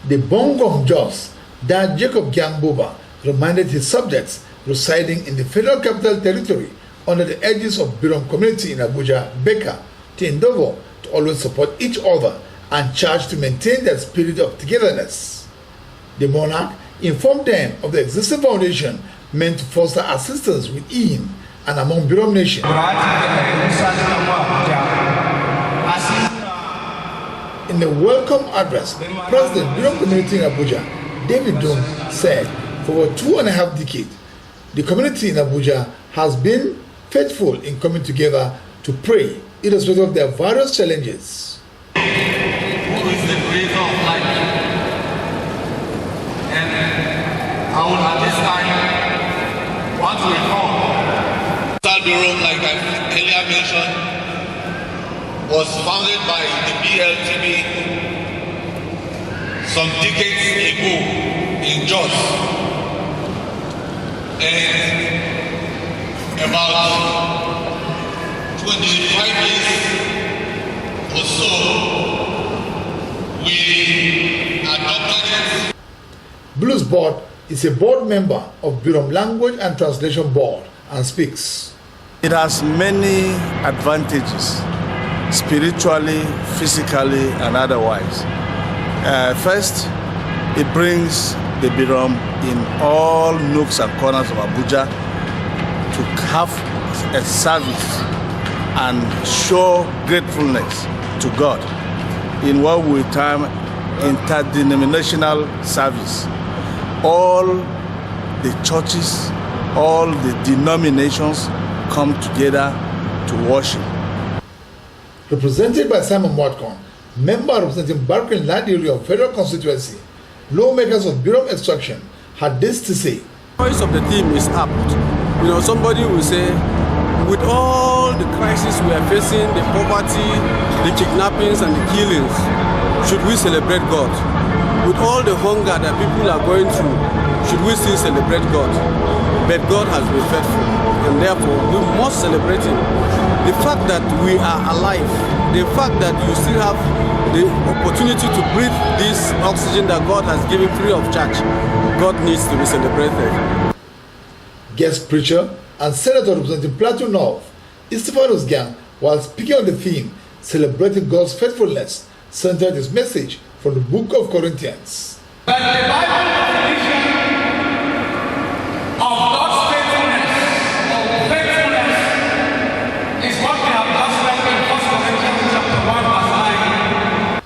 The Gbong Gwom Jos, that Jacob Gyang Buba reminded his subjects residing in the Federal Capital Territory under the aegis of Berom Community in Abuja BECA to endeavor to always support each other and charge to maintain their spirit of togetherness. The monarch informed them of the existing foundation meant to foster assistance within and among Berom Nation. In the welcome address, President Berom Community in Abuja, David said for over 2.5 decades, the community in Abuja has been faithful in coming together to pray, irrespective of their various challenges. Who is the creator of life? And I would at this time want to recall WUSAL Berom, like I earlier mentioned, was founded by the BLTB some decades ago in Jos. And about 25 years or so, we adopted it. Blues Board is a board member of Berom Language and Translation Board and speaks. It has many advantages, spiritually, physically, and otherwise. First, it brings the Berom in all nooks and corners of Abuja to have a service and show gratefulness to God in what we term interdenominational service. All the churches, all the denominations come together to worship. Represented by Simon Watcon, member representing Barkin Land Area of Federal Constituency, lawmakers of Berom Extraction had this to say. The voice of the team is apt. Somebody will say, with all the crises we are facing, the poverty, the kidnappings and the killings, should we celebrate God? With all the hunger that people are going through, should we still celebrate God? But God has been faithful, and therefore we must celebrate Him. The fact that we are alive, the fact that you still have the opportunity to breathe this oxygen that God has given free of charge, God needs to be celebrated. Guest preacher and senator representing Plateau North, Stephanus Gyang, while speaking on the theme celebrating God's faithfulness, centered his message from the book of Corinthians. But the Bible definition of God's faithfulness is what we have just read in 1 Corinthians chapter 1 verse 9.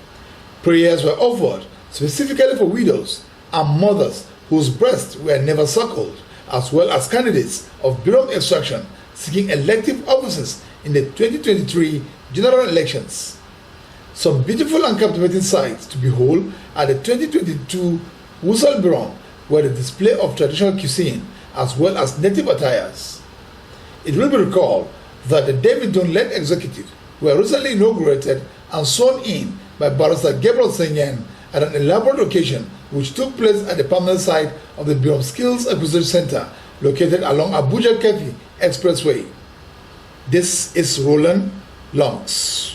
Prayers were offered specifically for widows and mothers whose breasts were never suckled, as well as candidates of Berom Extraction seeking elective offices in the 2023 general elections. Some beautiful and captivating sights to behold at the 2022 WUSAL Berom were the display of traditional cuisine as well as native attires. It will be recalled that the David-led executive were recently inaugurated and sworn in by Barrister Gabriel Senyen at an elaborate occasion which took place at the permanent site of the Berom Skills Acquisition Center located along Abuja Kefi Expressway. This is Rowland Longs.